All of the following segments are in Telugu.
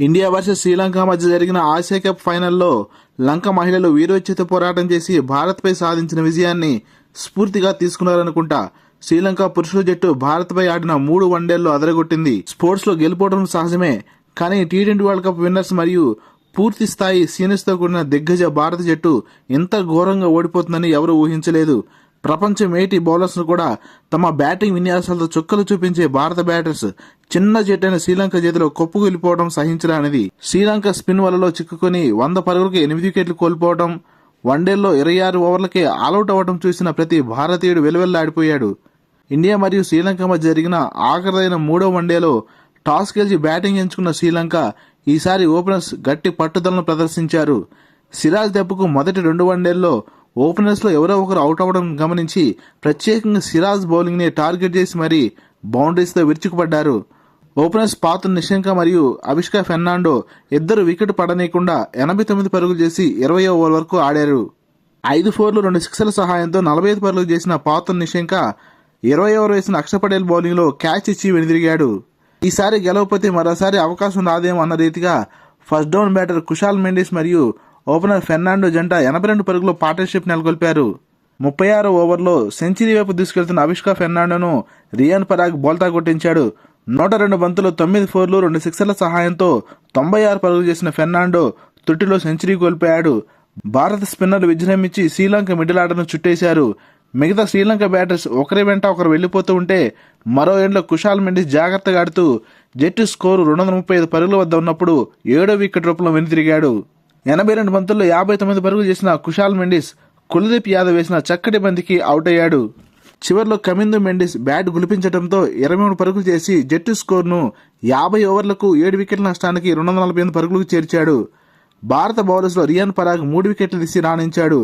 ఇండియా వర్సెస్ శ్రీలంక మధ్య జరిగిన ఆసియా కప్ ఫైనల్లో లంక మహిళలు వీరోచిత పోరాటం చేసి భారత్పై సాధించిన విజయాన్ని స్ఫూర్తిగా తీసుకున్నారనుకుంటా. శ్రీలంక పురుషుల జట్టు భారత్పై ఆడిన 3 వన్డేల్లో అదరగొట్టింది. స్పోర్ట్స్ లో గెలుపోవడం సహజమే, కానీ టీ20 వరల్డ్ కప్ విన్నర్స్ మరియు పూర్తి స్థాయి సీనియర్స్ తో కూడిన దిగ్గజ భారత జట్టు ఇంత ఘోరంగా ఓడిపోతుందని ఎవరూ ఊహించలేదు. ప్రపంచ మేటి బౌలర్స్ ను కూడా తమ బ్యాటింగ్ విన్యాసాలతో చుక్కలు చూపించే భారత బ్యాటర్స్ చిన్న జట్టైన శ్రీలంక చేతిలో కొప్పుకెళ్లిపోవడం సహించరానిది. శ్రీలంక స్పిన్ వలలో చిక్కుకొని 100 పరుగులకు 8 వికెట్లు కోల్పోవడం, వన్డేల్లో 26 ఓవర్లకే ఆలౌట్ అవ్వడం చూసిన ప్రతి భారతీయుడు వెలువెల్లాడిపోయాడు. ఇండియా మరియు శ్రీలంక మధ్య జరిగిన ఆఖరైన 3వ వన్డేలో టాస్ గెలిచి బ్యాటింగ్ ఎంచుకున్న శ్రీలంక ఈసారి ఓపెనర్స్ గట్టి పట్టుదలను ప్రదర్శించారు. సిరాజ్ దెబ్బకు మొదటి 2 వన్డేల్లో ఓపెనర్స్ లో ఎవరో ఒకరు అవుట్ అవ్వడం గమనించి ప్రత్యేకంగా సిరాజ్ బౌలింగ్ ని టార్గెట్ చేసి మరీ బౌండరీస్ తో విరుచుకుపడ్డారు. ఓపెనర్స్ పాతుల్ నిషంక మరియు అవిష్కా ఫెర్నాండో ఇద్దరు వికెట్ పడనీయకుండా 89 పరుగులు చేసి 20వ ఓవర్ వరకు ఆడారు. 5 ఫోర్లు 2 సిక్సర్ల సహాయంతో 45 పరుగులు చేసిన పాతుల్ నిషంక 20వ ఓవర్ వేసిన అక్షర్ పటేల్ బౌలింగ్ లో క్యాచ్ ఇచ్చి వెనుదిరిగాడు. ఈసారి గెలవకపోతే మరోసారి అవకాశం రాదేమో అన్న రీతిగా first down batter Kushal Mendis మరియు ఓపెనర్ ఫెర్నాండో జంట 82 పరుగుల పార్ట్నర్షిప్ నెలకొల్పారు. 36వ ఓవర్లో సెంచరీ వైపు దూసుకెళ్తున్న అవిష్కా ఫెర్నాండోను రియాన్ పరాగ్ బౌల్తా కొట్టించాడు. 102 బంతులు 9 ఫోర్లు 2 సిక్సర్ల సహాయంతో 96 పరుగులు చేసిన ఫెర్నాండో తొట్టిలో సెంచరీ కోల్పోయాడు. భారత స్పిన్నర్లు విజృంభించి శ్రీలంక మిడిల్ ఆర్డర్ను చుట్టేశారు. మిగతా శ్రీలంక బ్యాటర్స్ ఒకరి వెంట ఒకరు వెళ్లిపోతూ ఉంటే మరో ఎండ్లో కుషాల్ మెండిస్ జాగ్రత్తగా ఆడుతూ జట్టు స్కోరు 235 పరుగుల వద్ద ఉన్నప్పుడు 7వ వికెట్ రూపంలో వెనుతిరిగాడు. 82 బంతుల్లో 59 పరుగులు చేసిన కుషాల్ మెండిస్ కుల్దీప్ యాదవ్ వేసిన చక్కటి బంతికి అవుట్ అయ్యాడు. చివర్లో కమిందు మెండిస్ బ్యాట్ గులిపించడంతో 23 పరుగులు చేసి జట్టు స్కోర్ను 50 ఓవర్లకు 7 వికెట్ల నష్టానికి 248 పరుగులకు చేర్చాడు. భారత బౌలర్స్ లో రియాన్ పరాగ్ 3 వికెట్లు తీసి రాణించాడు.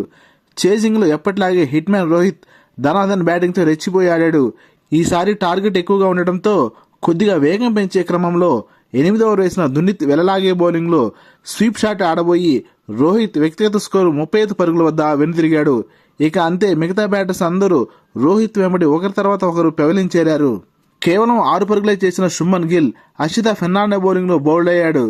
చేజింగ్ లో ఎప్పటిలాగే హిట్ మ్యాన్ రోహిత్ ధనాధన్ బ్యాటింగ్ తో రెచ్చిపోయి ఆడాడు. ఈసారి టార్గెట్ ఎక్కువగా ఉండటంతో కొద్దిగా వేగం పెంచే క్రమంలో 8వ ఓవర్ వేసిన దునిత్ వెలలాగే బౌలింగ్ లో స్వీప్ షాట్ ఆడబోయి రోహిత్ వ్యక్తిగత స్కోరు 35 పరుగుల వద్ద వెనుతిరిగాడు. ఇక అంతే, మిగతా బ్యాటర్స్ అందరూ రోహిత్ వెంబడి ఒకరి తర్వాత ఒకరు పెవలించేరారు. కేవలం 6 పరుగులే చేసిన శుభ్మన్ గిల్ అక్షిత ఫెర్నాండో బౌలింగ్ లో బౌల్డ్ అయ్యాడు.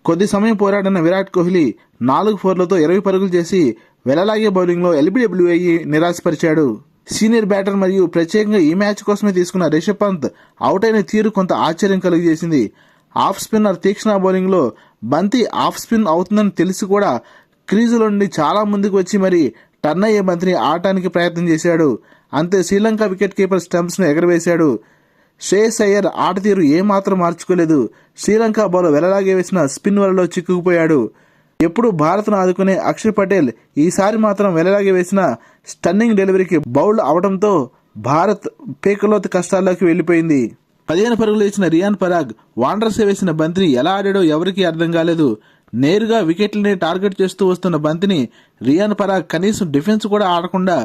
కొద్ది సమయం పోరాడిన విరాట్ కోహ్లీ 4 ఫోర్లతో 20 పరుగులు చేసి వెలలాగే బౌలింగ్ లో ఎల్బీడబ్ల్యూ అయ్యి నిరాశపరిచాడు. సీనియర్ బ్యాటర్ మరియు ప్రత్యేకంగా ఈ మ్యాచ్ కోసమే తీసుకున్న రిషబ్ పంత్ అవుట్ అయిన తీరు కొంత ఆశ్చర్యం కలిగజేసింది. ఆఫ్ స్పిన్నర్ తీక్షణ బౌలింగ్ లో బంతి ఆఫ్ స్పిన్ అవుతుందని తెలిసి కూడా క్రీజులో నుండి చాలా ముందుకు వచ్చి మరి టర్న్ అయ్యే బంతిని ఆడటానికి ప్రయత్నం చేశాడు. అంతే, శ్రీలంక వికెట్ కీపర్ స్టంప్స్ ను ఎగరవేశాడు. శ్రేయస్ అయ్యర్ ఆట తీరు ఏమాత్రం మార్చుకోలేదు. శ్రీలంక బౌలర్ వెలలాగే వేసిన స్పిన్ వలలో చిక్కుకుపోయాడు. ఎప్పుడు భారత్ను ఆదుకునే అక్షర్ పటేల్ ఈసారి మాత్రం వెలలాగే వేసిన స్టన్నింగ్ డెలివరీకి బౌల్డ్ అవడంతో భారత్ పీకలోతు కష్టాల్లోకి వెళ్లిపోయింది. 15 పరుగులు వేసిన రియాన్ పరాగ్ వాండర్స్ వేసిన బంతిని ఎలా ఆడాడో ఎవరికీ అర్థం కాలేదు. నేరుగా వికెట్లని టార్గెట్ చేస్తూ వస్తున్న బంతిని రియాన్ పరాగ్ కనీసం డిఫెన్స్ కూడా ఆడకుండా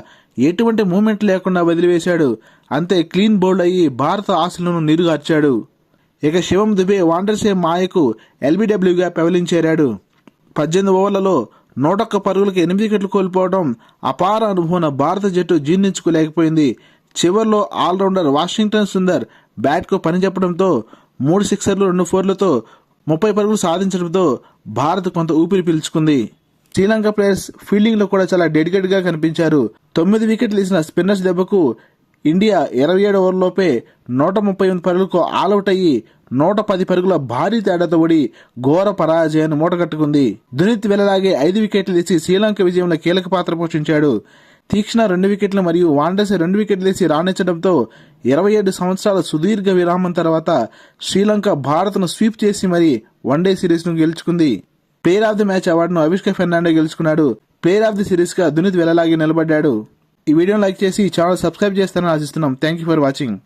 ఎటువంటి మూమెంట్ లేకుండా వదిలివేశాడు. అంతే, క్లీన్ బౌల్డ్ అయ్యి భారత ఆశలను నీరుగార్చాడు. ఇక శివం దుబే వాండర్సే మాయకు ఎల్బీడబ్ల్యూగా పెవలించేరాడు. 18 ఓవర్లలో 101 పరుగులకు 8 వికెట్లు కోల్పోవడం అపార అనుభవం భారత జట్టు జీర్ణించుకోలేకపోయింది. చివర్లో ఆల్రౌండర్ వాషింగ్టన్ సుందర్ బ్యాట్ కు పని చెప్పడంతో 3 సిక్సర్లు 2 ఫోర్లతో 30 పరుగులు సాధించడంతో భారత్ కొంత ఊపిరి పీల్చుకుంది. శ్రీలంక ప్లేయర్స్ ఫీల్డింగ్ లో కూడా చాలా డెడికేట్ గా కనిపించారు. 9 వికెట్లు తీసిన స్పిన్నర్స్ దెబ్బకు ఇండియా 27 ఓవర్లోపే 138 పరుగులకు ఆల్అౌట్ అయ్యి 110 పరుగుల భారీ తేడాతో ఓడి ఘోర పరాజయాన్ని మూటగట్టుకుంది. దునిత్ వెలలాగే 5 వికెట్లు తీసి శ్రీలంక విజయంలో కీలక పాత్ర పోషించాడు. తీక్షణ 2 వికెట్లు మరియు వాండర్సే 2 వికెట్లు తీసి రాణించడంతో 27 సంవత్సరాల సుదీర్ఘ విరామం తర్వాత శ్రీలంక భారత్ను స్వీప్ చేసి మరీ వన్డే సిరీస్ ను గెలుచుకుంది. ప్లేయర్ ఆఫ్ ది మ్యాచ్ అవార్డును అవిష్కా ఫెర్నాండో గెలుచుకున్నాడు. ప్లేయర్ ఆఫ్ ది సిరీస్ గా దునిత్ వెలలాగే నిలబడ్డాడు. ఈ వీడియోను లైక్ చేసి ఛానల్ సబ్స్క్రైబ్ చేస్తారని ఆశిస్తున్నాం. Thank you for watching.